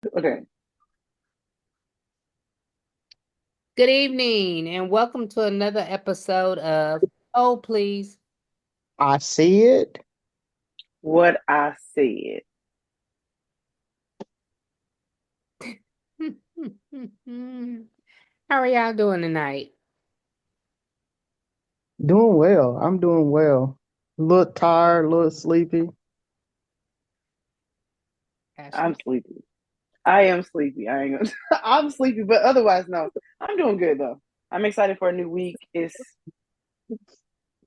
Okay. Good evening, and welcome to another episode of Oh Please. I see it. What I said. How are y'all doing tonight? Doing well. I'm doing well. A little tired, a little sleepy. I'm Ashley? sleepy. I am sleepy. I ain't gonna, I'm sleepy, but otherwise, no. I'm doing good though. I'm excited for a new week.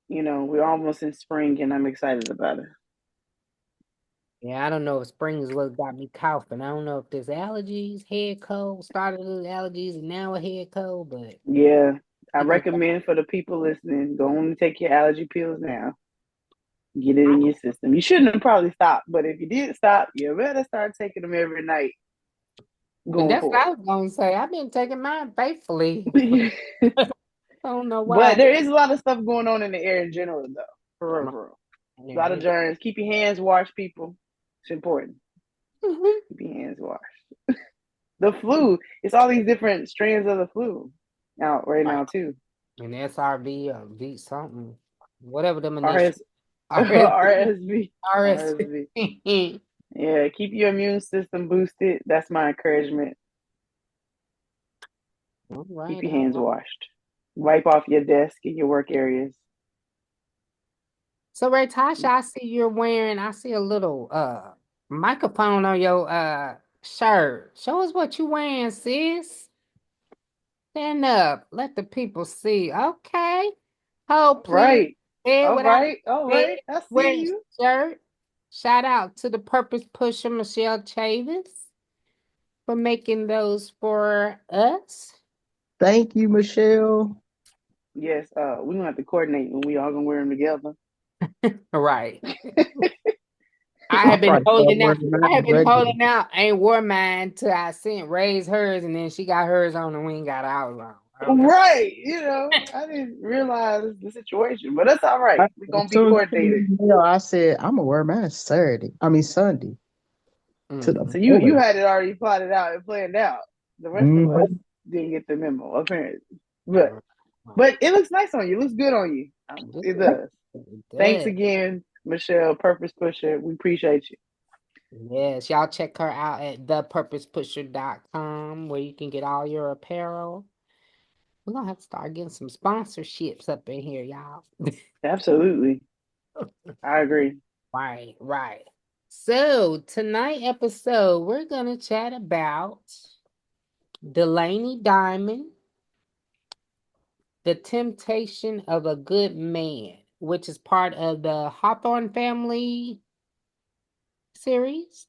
We're almost in spring and I'm excited about it. Yeah, I don't know if spring is what got me coughing. I don't know if there's allergies, head cold, started with allergies and now a head cold, but I Yeah. I think it's recommend for the people listening, go on and take your allergy pills now. Get it in your system. You shouldn't have probably stopped, but if you did stop, you better start taking them every night and going that's what I forward. was gonna say. I've been taking mine faithfully. I don't know But why. there is a lot of stuff going on in the air in general, though. For real, My- for real. A lot of yeah, germs. Keep your hands washed, people. It's important. it- Keep your hands washed. The flu. It's all these different strands of the flu out right Right. now too. And SRV or V something, whatever them initials. RS, RSV. RSV, RSV. RSV. Yeah, keep your immune system boosted. That's my encouragement. All Keep right, your all hands right. washed. Wipe off your desk in your work areas. So Ray Tasha, I see a little microphone on your shirt. Show us what you wearing, sis. Stand up. Let the people see. Okay. Oh, All please. right. Say it All without right. All saying. right. I Wear see the you. shirt. Shout out to the Purpose Pusher Michelle Chavis for making those for us. Thank you, Michelle. Yes, we're gonna have to coordinate when we all gonna wear them together. Right. I I have been probably start holding out. wearing I have mine been regular. holding out. Ain't wore mine till I sent Ray's hers, and then she got hers on, and we ain't got ours on. Okay. Right. I didn't realize the situation, but that's all right. We're As gonna be soon as I seen coordinated. the email, I said, I'm gonna wear mine Saturday. I mean Sunday to the Mm-hmm. So you fullest. had it already plotted out and planned out. The rest of us Mhm. didn't get the memo, apparently. All But right. Well, but it looks nice on you. It looks good on you. good. It does. It Thanks does. again, Michelle, Purpose Pusher. We appreciate you. Yes, y'all check her out at thepurposepusher.com where you can get all your apparel. We're gonna have to start getting some sponsorships up in here, y'all. Absolutely. I agree. Right, right. So tonight episode, we're gonna chat about Delaney Diamond, The Temptation of a Good Man, which is part of the Hawthorne family series.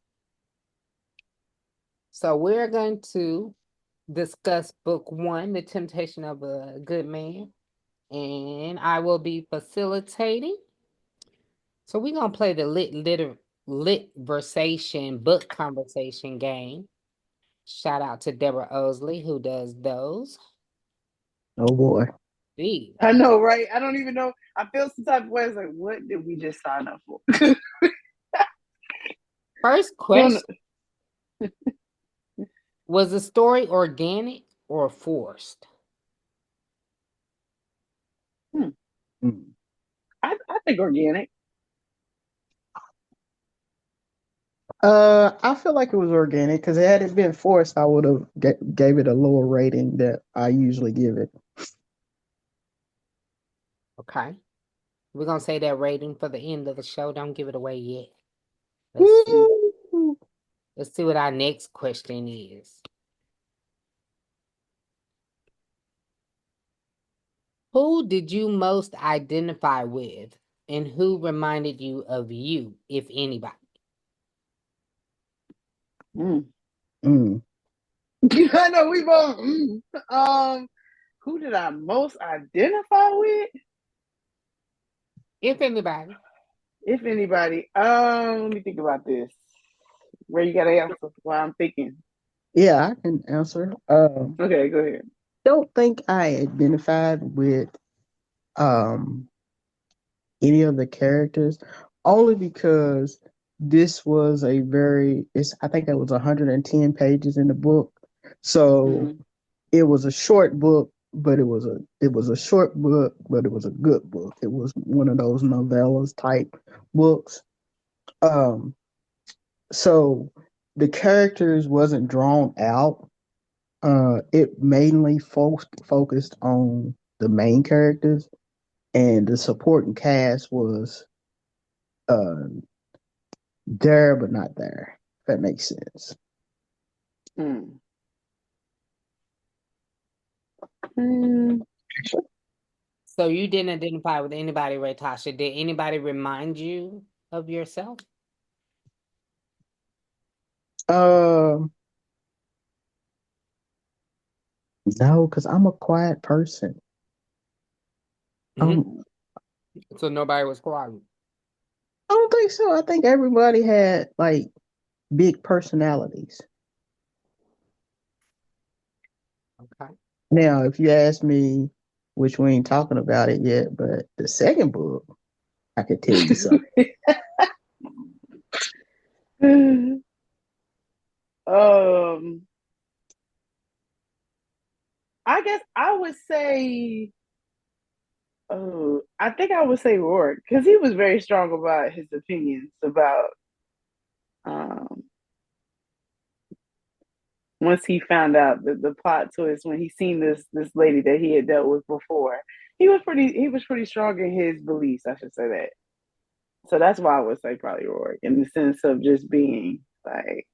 So we're going to discuss book one, The Temptation of a Good Man, and I will be facilitating. So we're gonna play the lit versation book conversation game. Shout out to Deborah Osley who does those. Oh boy. Gee. I know, right? I don't even know. I feel some type of way. It's like, what did we just sign up for? First You don't know. question: was the story organic or forced? Hmm. Mm. I think organic. I feel like it was organic because had it been forced, I would have gave it a lower rating that I usually give it. Okay. We're gonna say that rating for the end of the show. Don't give it away yet. Let's see. Woo! Let's see what our next question is. Who did you most identify with and who reminded you of you, if anybody? Mm. Mm. I know we both. Who did I most identify with? If anybody. If anybody. Let me think about this. Where you got to answer while I'm thinking. Yeah, I can answer. Okay, go ahead. Don't think I identified with um any of the characters, only because this was I think it was 110 pages in the book. So Mm-hmm. it was a short book, but it was a short book, but it was a good book. It was one of those novellas type books. Um, so the characters wasn't drawn out. It mainly focused on the main characters, and the supporting cast was uh there but not there. If that makes sense. Mm. Mm. So you didn't identify with anybody, Ray Tasha. Did anybody remind you of yourself? Um, no, because I'm a quiet person. Mm-hmm. So nobody was quiet. I don't think so. I think everybody had like big personalities. Okay. Now, if you ask me, which we ain't talking about it yet, but the second book, I could tell you something. um, I guess I would say, oh, I think I would say Rourke because he was very strong about his opinions about um once he found out the plot twist when he seen this lady that he had dealt with before. He was pretty strong in his beliefs, I should say that. So that's why I would say probably Rourke in the sense of just being like,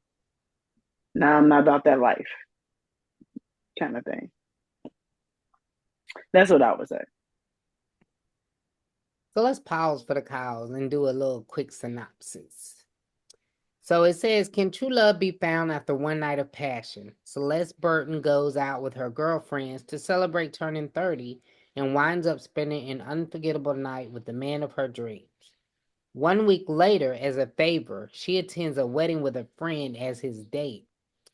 nah, I'm not about that life kind of thing. That's what I would say. So let's pause for the cows and do a little quick synopsis. So it says, can true love be found after one night of passion? Celeste Burton goes out with her girlfriends to celebrate turning 30 and winds up spending an unforgettable night with the man of her dreams. 1 week later, as a favor, she attends a wedding with a friend as his date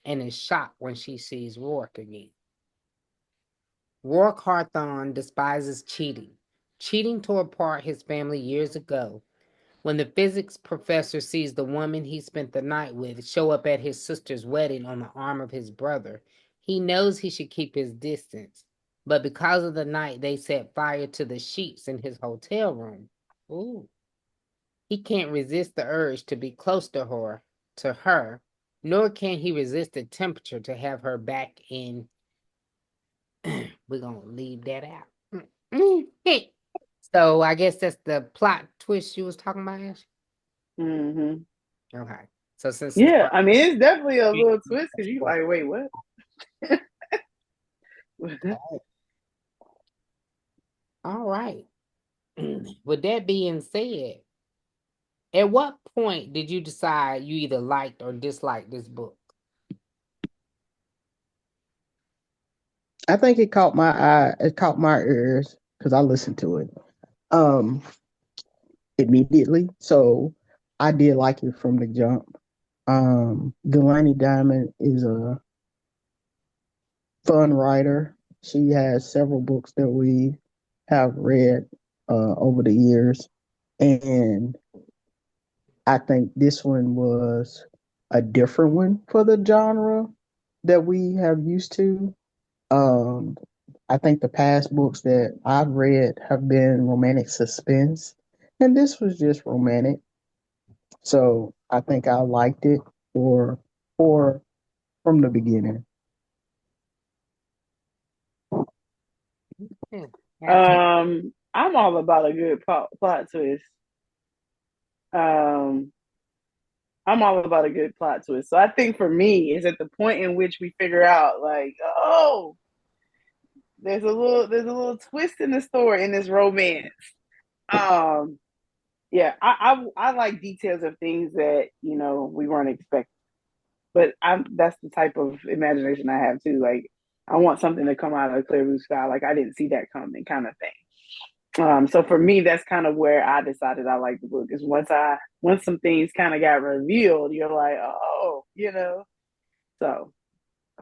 and is shocked when she sees Rourke again. Roarke Hawthorne despises cheating. Cheating tore apart his family years ago. When the physics professor sees the woman he spent the night with show up at his sister's wedding on the arm of his brother, he knows he should keep his distance. But because of the night, they set fire to the sheets in his hotel room. Ooh. He can't resist the urge to be close to her, nor can he resist the temperature to have her back in. We're gonna leave that out. So I guess that's the plot twist you was talking about, Ash? Hmm. Okay. So since it's Yeah, part I mean it's definitely a little twist because you like, wait, what? all right. With that being said, at what point did you decide you either liked or disliked this book? I think it caught my eye. It caught my ears because I listened to it um immediately. So I did like it from the jump. Delaney Diamond is a fun writer. She has several books that we have read over the years, and I think this one was a different one for the genre that we have used to. Um, I think the past books that I've read have been romantic suspense, and this was just romantic. So I think I liked it for from the beginning. Yeah. Ashley? I'm all about a good plot twist. Um, I'm all about a good plot twist. So I think for me, is at the point in which we figure out, like, oh, there's a little twist in the story in this romance. Um, yeah, I like details of things that we weren't expecting. But that's the type of imagination I have too. Like I want something to come out of a clear blue sky, like I didn't see that coming, kind of thing. So for me, that's kind of where I decided I like the book. Is once some things kind of got revealed, you're like, oh. So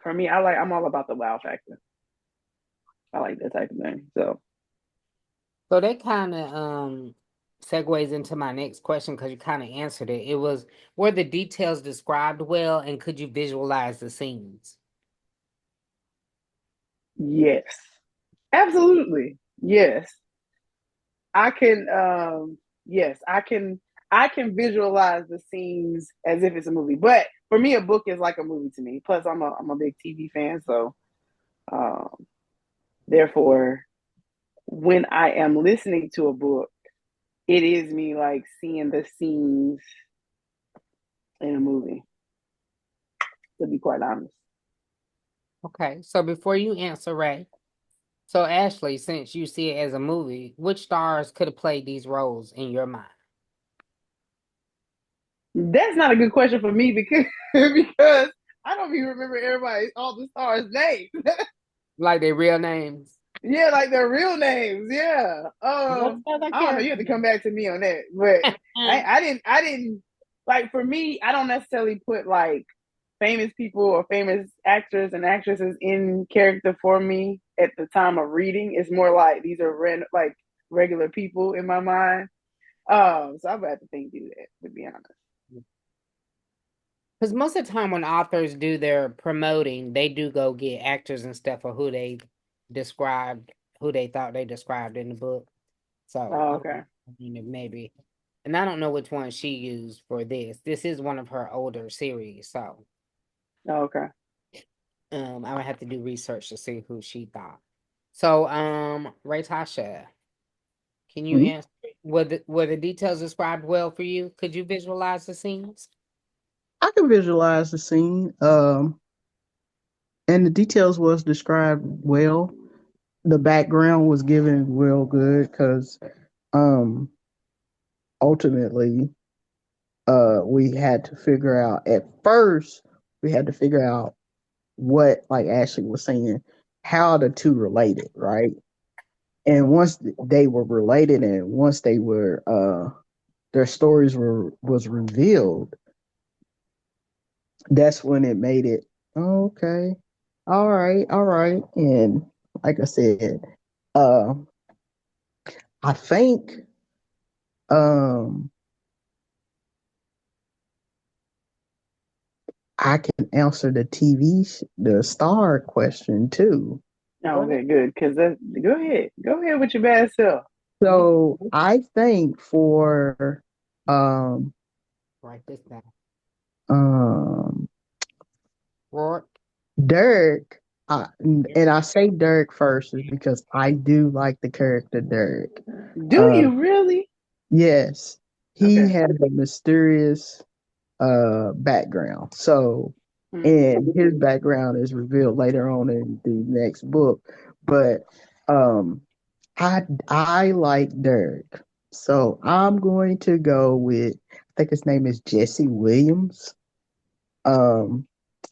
for me, I'm all about the wow factor. I like that type of thing. So So that kind of segues into my next question because you kind of answered it. It was, were the details described well, and could you visualize the scenes? Yes, absolutely. Yes, I can. Yes, I can visualize the scenes as if it's a movie. But for me, a book is like a movie to me. Plus, I'm a big TV fan, so um, therefore, when I am listening to a book, it is me like seeing the scenes in a movie. To be quite honest. Okay, so before you answer, Ray, so Ashley, since you see it as a movie, which stars could have played these roles in your mind? That's not a good question for me because because I don't even remember everybody all the stars' names. Like their real names? Yeah, like their real names. Yeah. What other I don't know. You have to come characters? back to me on that. But I didn't like for me. I don't necessarily put like famous people or famous actors and actresses in character for me at the time of reading. It's more like these are like regular people in my mind. So I'm about to think do that to be honest. Because most of the time when authors do their promoting, they do go get actors and stuff for described, who they thought they described in the book. So Oh, I okay. mean, maybe, and I don't know which one she used for this. This is one of her older series, so Oh, okay. I would have to do research to see who she thought. So, Ray Tasha, can you Mhm. answer? Were the details described well for you? Could you visualize the scenes? I can visualize the scene, and the details was described well. The background was given real good because um, ultimately, we had to figure out at first we had to figure out what, like Ashley was saying, how the two related, right? And once they were related, and once they were their stories were was revealed, that's when it made it, oh, okay, all right. And like I said, uh I think um I can answer the star question too. Oh, Go ahead. okay, good. Because go ahead with your bad self. So I think for um Write this down. um Rourke. Dirk, and I say Dirk first is because I do like the character Dirk. Do Uh, you really? yes, he Okay. has a mysterious background. So, Mm. and his background is revealed later on in the next book. But um, I like Dirk, so I'm going to go with, I think his name is Jesse Williams. Um,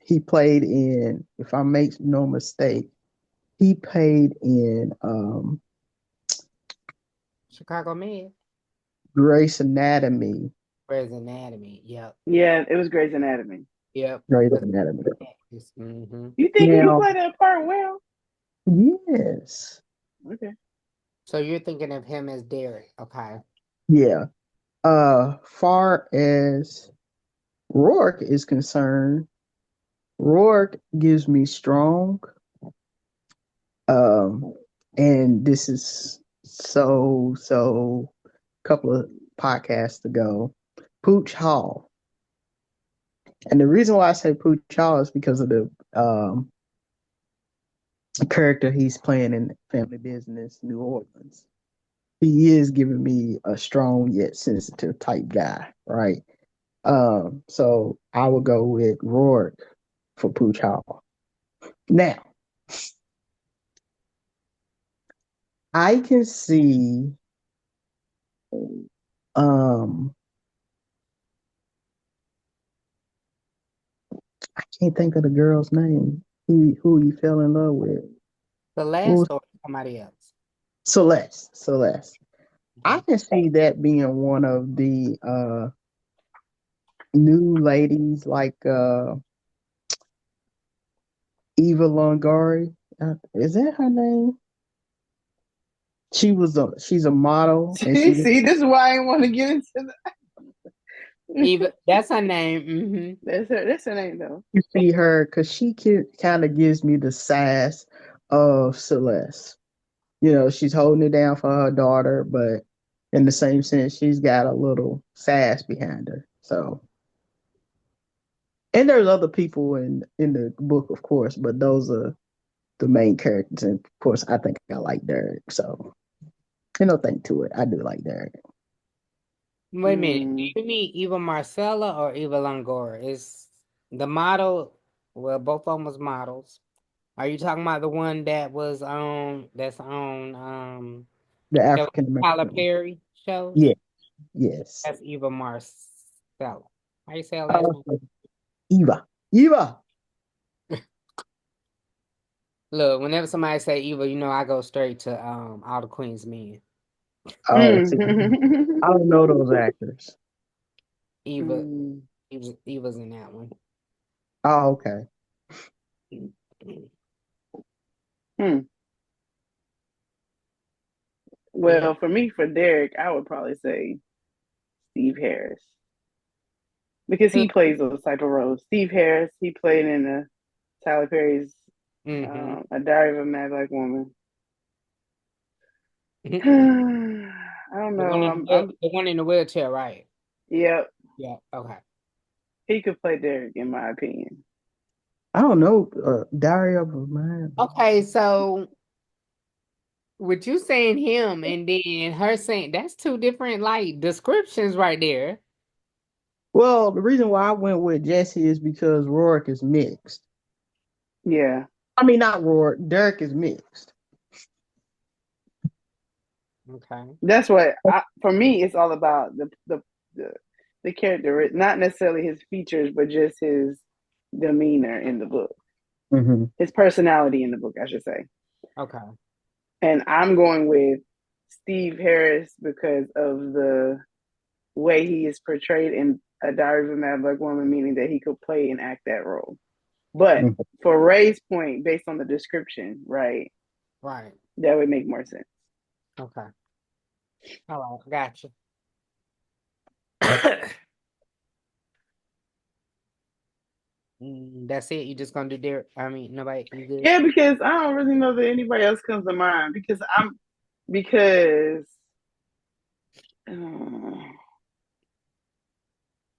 he played in, if I make no mistake, he played in Chicago Med. Grey's Anatomy. Grey's Anatomy. Yep. Yeah, it was Grey's Anatomy. Yep. Grey's Anatomy. Mm-hmm. You think he Now, played that part well? yes, Okay. So you're thinking of him as Derek. Okay. yeah. Far as Rourke is concerned, Rourke gives me strong. Um, and this is so couple of podcasts ago, Pooch Hall. And the reason why I say Pooch Hall is because of the character he's playing in Family Business, New Orleans. He is giving me a strong yet sensitive type guy, right? So I would go with Rourke for Pooch Hall. Now, I can see um I can't think of the girl's name. Who he fell in love with. The What last was or somebody else? Celeste. Celeste. I Mhm. can see that being one of the new ladies like Eva Longoria. Is that her name? She's a model, and See, this is why I didn't want to get into Eva, that's her name. Mm-hmm. That's her name though. you see her because she kind of gives me the sass of Celeste. She's holding it down for her daughter, but in the same sense, she's got a little sass behind her. So, and there's other people in the book, of course, but those are the main characters. And of course, I think I like Derek. So, think to it. I do like Derek. Wait a minute. Do you mean Eva Marcella or Eva Longoria? Is the model? Well, both of them was models. Are you talking about the one that was on? That's on The that was African Tyler American. Perry shows? Yeah. Yes. That's Eva Marcella. How you say her last name? Eva. Eva. Look, whenever somebody say Eva, I go straight to All the Queen's Men. Oh, see, I don't know those actors. Eva, Eva's in that one. Oh, okay. Well, for me, for Derek, I would probably say Steve Harris because he plays those type of roles. Steve Harris, he played in Tyler Perry's A Diary of a Mad Black Woman. I don't know. The one in the wheelchair, right? Yep. Yeah. Okay. He could play Derek, in my opinion. I don't know. Diary of a Man. Okay, so with you saying him and then her saying that's two different descriptions right there. Well, the reason why I went with Jesse is because Roarke is mixed. Yeah. I mean, not Roarke. Derek is mixed. Okay. That's what for me. It's all about the character, not necessarily his features, but just his demeanor in the book, his personality in the book, I should say. Okay. And I'm going with Steve Harris because of the way he is portrayed in A Diary of a Mad Black Woman, meaning that he could play and act that role. But for Ray's point, based on the description, right, that would make more sense. Okay. All right, gotcha. That's it. You just gonna do Derek? I mean, nobody. You good? Yeah, because I don't really know that anybody else comes to mind.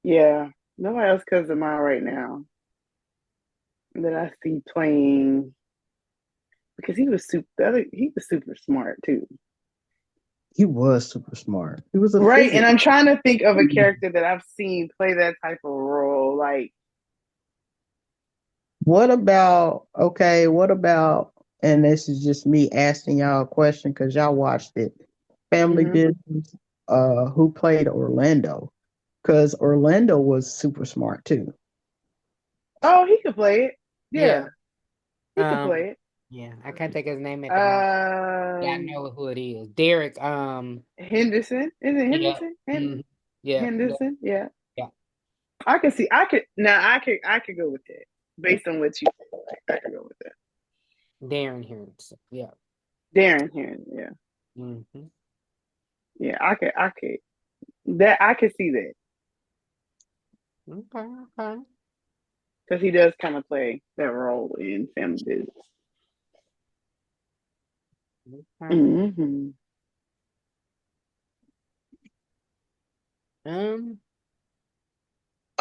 Yeah, nobody else comes to mind right now that I see playing because he was super smart too. He was super smart. He was a right, physicist. and I'm trying to think of a character that I've seen play that type of role. Like, what about? And this is just me asking y'all a question because y'all watched it. Family Business. Who played Orlando? Because Orlando was super smart too. Oh, he could play it. Yeah. He could play it. Yeah, I can't think of his name at the moment. Yeah, I know who it is. Derek. Henderson. Is it Henderson? Yeah. Henderson. Yeah. Yeah. I could go with that based on what you said. I could go with that. Darren Henderson. Yeah. Darren Henderson. Yeah. Yeah, I could see that. Okay. Because he does kind of play that role in Family Business. Okay.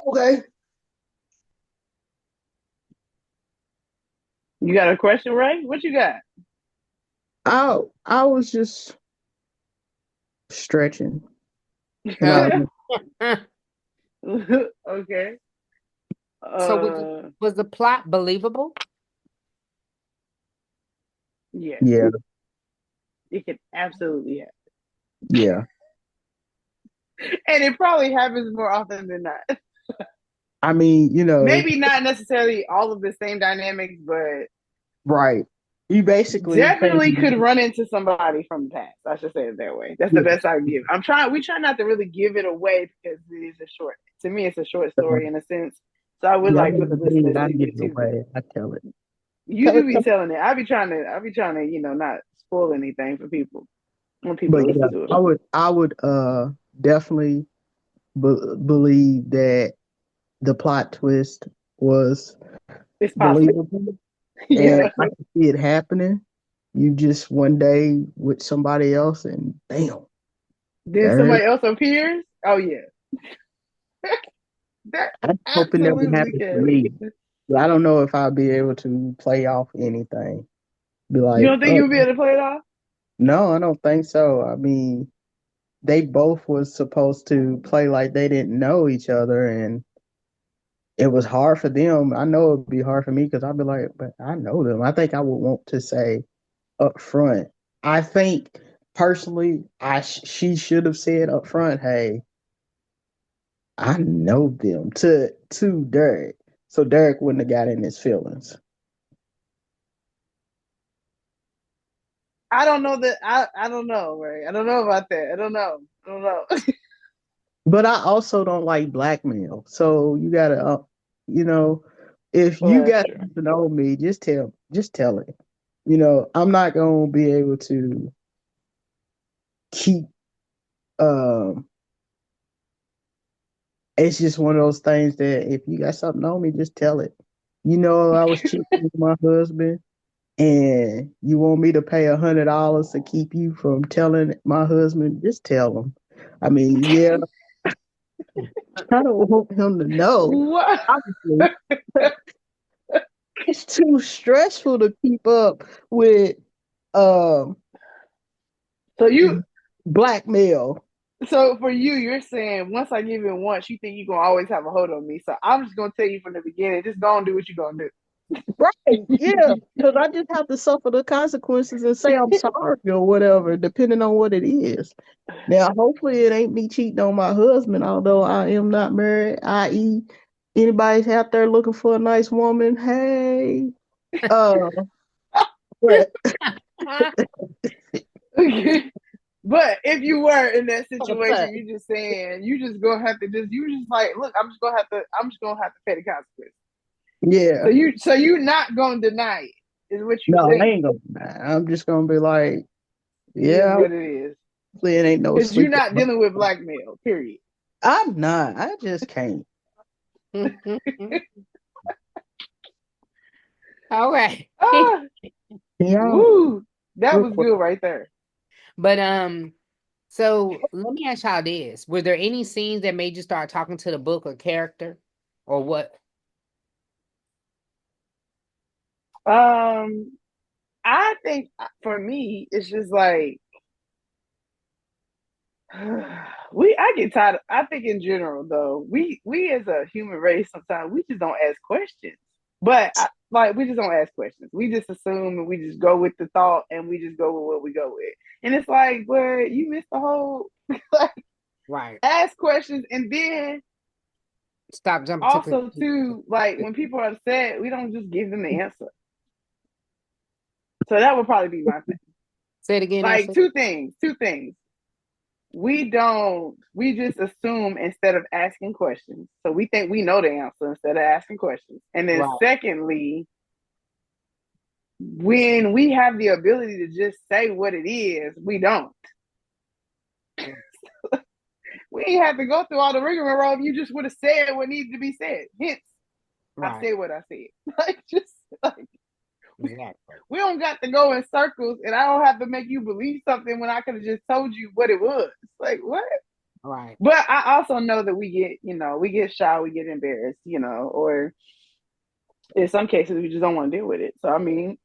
Okay. You got a question, Ray? What you got? I was just stretching. Okay. So was the plot believable? Yeah. Yeah. It could absolutely happen. Yeah. And it probably happens more often than not. I mean, maybe not necessarily all of the same dynamics, but right. You basically definitely could run into somebody from the past. I should say it that way. That's the best I can give. We try not to really give it away because it is to me, it's a short story in a sense. So I would like for the listeners to get to it. I tell it. You do be telling it. I be trying to, not spoil anything for people. when people But yeah, listen to it. I would definitely believe that the plot twist was It's possible. believable, and Yeah. I can see it happening. You just one day with somebody else, and damn, Then there. somebody else appears. Oh yeah, that I'm hoping that would absolutely happen for can. me. But I don't know if I'll be able to play off anything. Be You like, don't think you'll be able to play it off? no, I don't think so. I mean, they both was supposed to play like they didn't know each other, and it was hard for them. I know it'd be hard for me because I'd be like, but I know them. I think I would want to say up front. I think personally, she should have said up front, "Hey, I know them," to Derek, so Derek wouldn't have got in his feelings. I don't know that. I don't know, right? I don't know about that. I don't know. I don't know. But I also don't like blackmail. So you gotta, you know, if Well, you that's got true. to know me, just tell it. I'm not gonna be able to keep. Um, it's just one of those things that if you got something on me, just tell it. I was cheating with my husband, and you want me to pay $100 to keep you from telling my husband, just tell him. I mean, yeah, I don't want him to know, What? obviously. It's too stressful to keep up with um So you, blackmail. so for you, you're saying once I give it once, you think you're gonna always have a hold on me. So I'm just gonna tell you from the beginning, just go and do what you're gonna Right, yeah. Because I just have to suffer the consequences and say I'm sorry or whatever, depending on what it is. Now, hopefully it ain't me cheating on my husband, although I am not married, i.e. anybody's out there looking for a nice woman, hey. Uh but do. But if you were in that But situation, you just saying you just gonna have to you just like, look, I'm just gonna have to pay the consequences. yeah. So you not gonna deny it, is what you No, I saying. ain't gonna. I'm just gonna be like, It is yeah, what it is. hopefully it ain't no Because you're sleep. not dealing with blackmail, period. I'm not. I just can't. all right. Ah, Yeah. woo. That Real was quick. good right there. But so let me ask y'all this. Were there any scenes that made you start talking to the book or character? Or what? Um, I think for me, it's just like I get tired. I think in general though, we as a human race sometimes we just don't ask questions. But like we just don't ask questions. We just assume and we just go with the thought and we just go with what we go with. And it's like, well, you missed the whole like Right. ask questions and then Stop jumping to also conclusions. too like when people are upset, we don't just give them the answer. So that would probably be my thing. Say it again, Like Ashley. two things. We just assume instead of asking questions. So we think we know the answer instead of asking questions. And then Right. secondly, when we have the ability to just say what it is, we don't. We ain't have to go through all the rigmarole. You just would have said what needed to be said. Hence, I Right. said what I said. Like just like Exactly. we don't got to go in circles, and I don't have to make you believe something when I could have just told you what it was. Like what? Right. But I also know that we get shy, we get embarrassed, or in some cases we just don't want to deal with it. So I mean,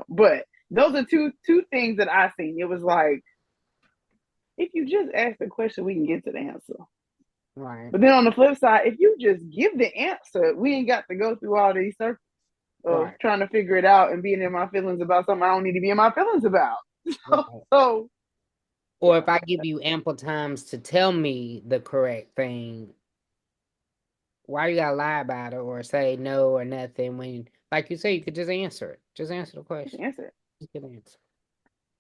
but those are two things that I seen. It was like if you just ask the question, we can get to the answer. Right. But then on the flip side, if you just give the answer, we ain't got to go through all these circles of Right. trying to figure it out and being in my feelings about something I don't need to be in my feelings about. So, Right. so Or yeah, if I give you ample times to tell me the correct thing, why you gotta lie about it or say no or nothing when, like you say, you could just answer it. Just answer the question. answer Just get an answer.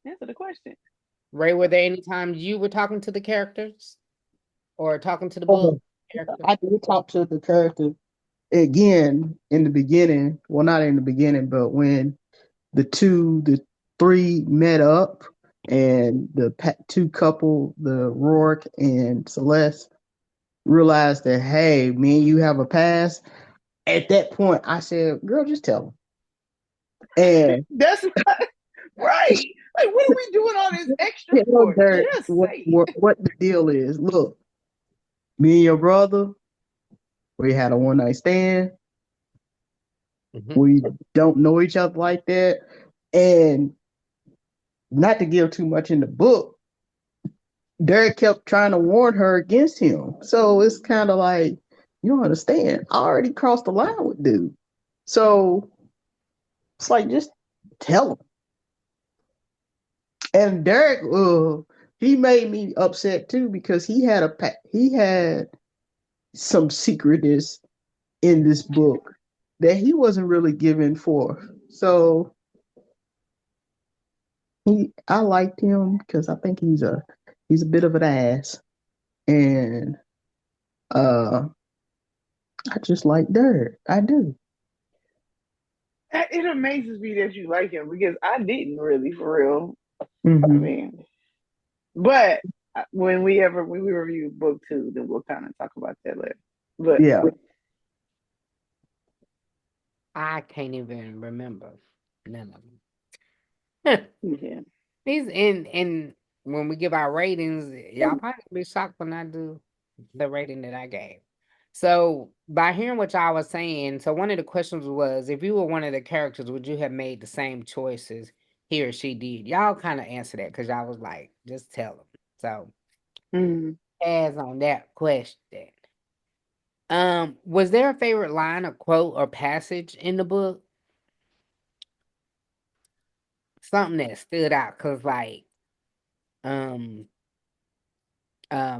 answer the question. Ray, were there any times you were talking to the characters or talking to the book Oh, character? I did talk to the character again in the beginning. Well, not in the beginning, but when the three met up and the two couple, the Rourke and Celeste, realized that, hey, me and you have a past. At that point, I said, girl, just tell them. And That's right. Like, what are we doing all this extra tell for? Derek Just say it. what the deal is. Look, me and your brother, we had a one night stand. Mhm. We don't know each other like that. And not to give too much in the book, Derek kept trying to warn her against him. So it's kind of like, you don't understand. I already crossed the line with dude. So it's like, just tell him. And Derek, he made me upset too because he had some secretness in this book that he wasn't really giving forth. So I liked him because I think he's a bit of an ass, and uh, I just like Derek. I do. It amazes me that you like him because I didn't really, for real. I Hmm. mean, but when we review book two, then we'll kind of talk about that later. But Yeah. I can't even remember none of them. yeah, These and when we give our ratings, y'all probably be shocked when I do the rating that I gave. So by hearing what y'all was saying, so one of the questions was, if you were one of the characters, would you have made the same choices he or she did? Y'all kind of answered that because y'all was like, just tell them. So mm. as on that question, was there a favorite line, or quote, or passage in the book? Something that stood out because, like, um,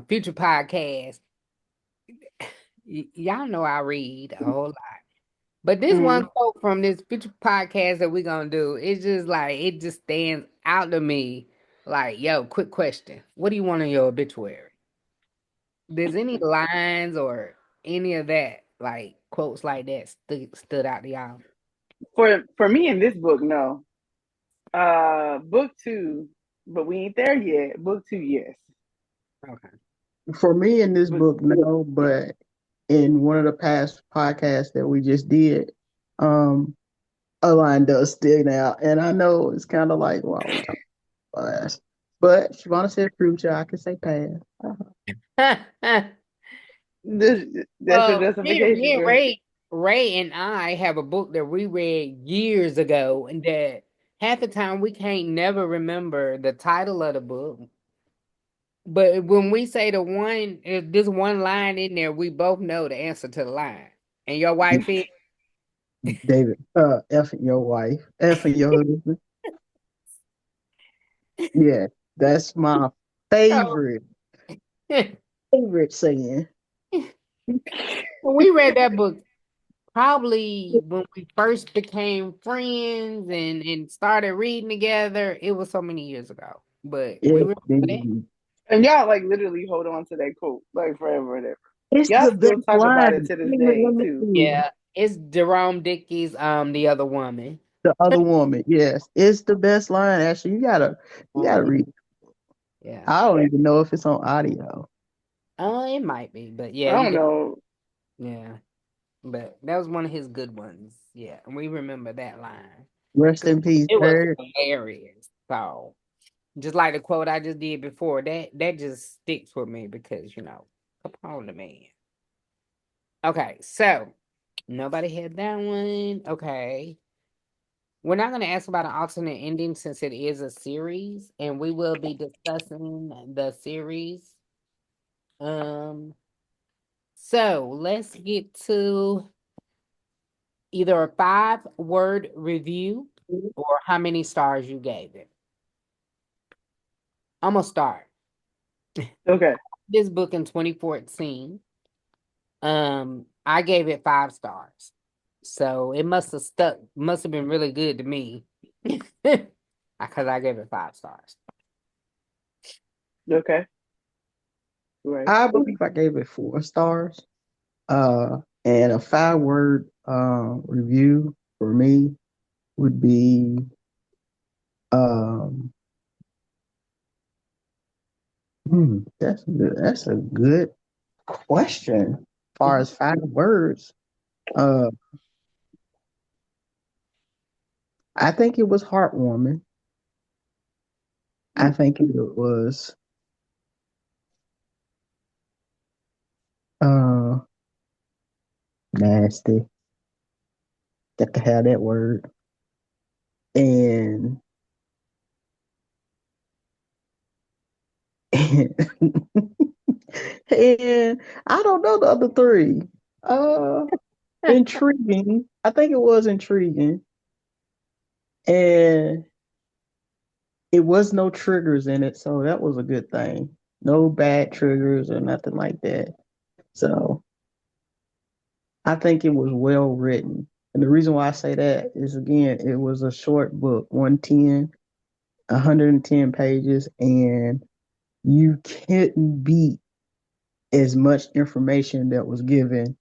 future podcast, y'all know I read a whole lot. But this one Mm. quote from this future podcast that we're gonna do, it's just like it just stands out to me. Like, yo, quick question. What do you want in your obituary? There's any lines or any of that, like quotes like that stood out to y'all? For me in this book, no. Book two, but we ain't there yet. Book two, yes. Okay. For me in this But book, no, but in one of the past podcasts that we just did, um, a line does stand out, and I know it's kind of like, well, we talking past, but Shavonna said future, I can say past. this, that's your Well, me justification, and girl. Ray and I have a book that we read years ago, and that half the time we can't never remember the title of the book. But when we say the one, if there's one line in there, we both know the answer to the line. And your wife is. David, effing your wife, effing your husband. Yeah, that's my So favorite, favorite saying. when we read that book, probably when we first became friends and started reading together, it was so many years ago. But we Yes, remember that. indeed. And y'all like literally hold on to that quote like forever and ever. It's Y'all the still best talk about it line. to this Let day me too. see. Yeah, it's Jerome Dickey's The Other Woman. The other woman, yes, it's the best line. Actually, you gotta Mhm. read. Yeah. I don't even know if it's on audio. It might be, but yeah, I you don't got know. yeah. But that was one of his good ones. Yeah, and we remember that line Rest because in peace, it was Bird. hilarious. So just like the quote I just did before, that just sticks with me because come on to me. Okay, so nobody had that one. Okay. We're not going to ask about an alternate ending since it is a series, and we will be discussing the series. Um, so let's get to either a 5-word review or how many stars you gave it. I'm gonna start Okay. this book in 2014. I gave it 5 stars, so it must have stuck. Must have been really good to me because I gave it 5 stars. Okay. Right. I believe I gave it 4 stars. And a 5 word review for me would be um That's a good question. As far as 5 words, uh, I think it was heartwarming. I think it was uh nasty. Got to have that word. And and, and I don't know the other three. Uh Intriguing. I think it was intriguing. And it was no triggers in it, so that was a good thing. No bad triggers or nothing like that. So I think it was well written. And the reason why I say that is again, it was a short book, 110 pages, and you couldn't beat as much information that was given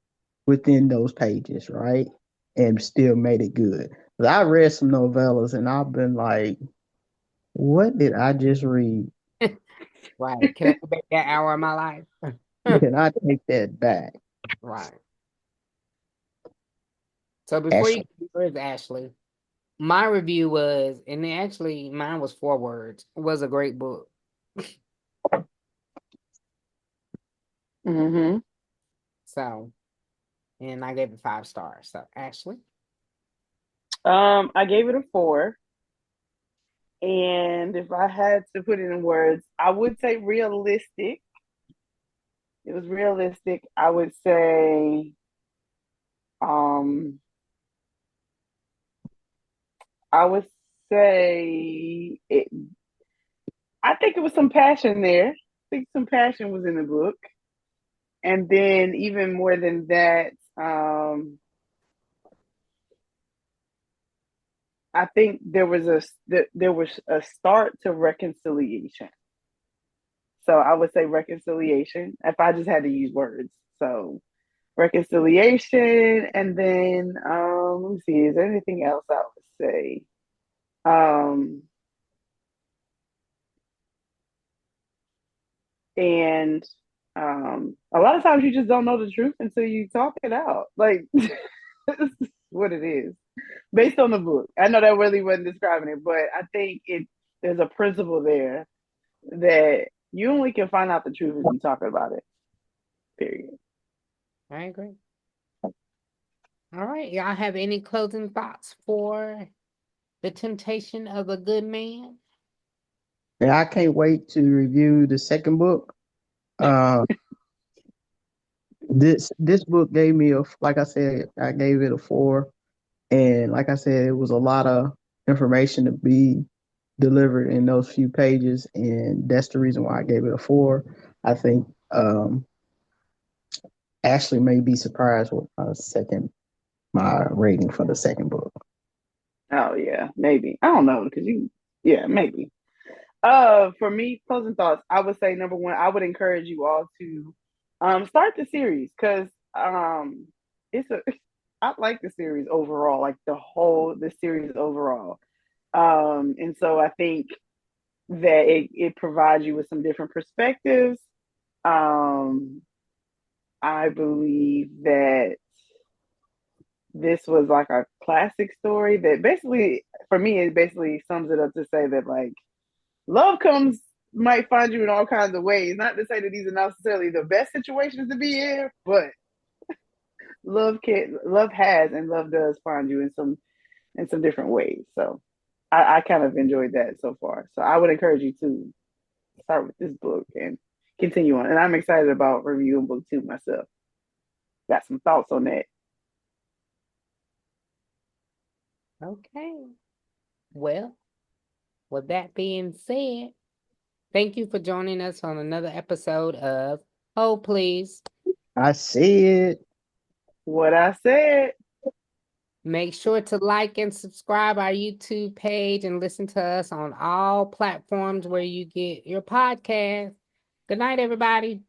within those pages, right? And still made it good. But I read some novellas and I've been like, what did I just read? Right. Can I go back that hour of my life? Can I take that back? Right. So before you Ashley. get yours, Ashley, my review was, and actually mine was 4 words. It was a great book. Mm-hmm. So, and I gave it 5 stars. So, Ashley, I gave it a 4. And if I had to put it in words, I would say realistic. It was realistic. I would say, um, I would say it. I think it was some passion there. I think some passion was in the book, and then even more than that, I think there was a start to reconciliation. So I would say reconciliation if I just had to use words. So reconciliation, and then let me see, is there anything else I would say? Um, and a lot of times you just don't know the truth until you talk it out. Like this is what it is based on the book. I know that really wasn't describing it, but I think there's a principle there that you only can find out the truth if you talk about it. Period. I agree. All right. Y'all have any closing thoughts for The Temptation of a Good Man? And I can't wait to review the second book. Uh, this book gave me like I said, I gave it a 4, and like I said, it was a lot of information to be delivered in those few pages, and that's the reason why I gave it a 4. I think Ashley may be surprised with my rating for the second book. Oh yeah, maybe. I don't know because yeah, maybe. For me, closing thoughts, I would say number one, I would encourage you all to start the series because it's a I like the series overall, like the series overall. And so I think that it provides you with some different perspectives. Um, I believe that this was like a classic story that basically, for me, it basically sums it up to say that like love comes might find you in all kinds of ways. Not to say that these are necessarily the best situations to be in, but love has and love does find you in some different ways. So I kind of enjoyed that so far. So I would encourage you to start with this book and continue on. And I'm excited about reviewing book 2 myself. Got some thoughts on that. Okay. Well, with that being said, thank you for joining us on another episode of Hold Please. I said, What I said. Make sure to like and subscribe our YouTube page and listen to us on all platforms where you get your podcast. Good night, everybody.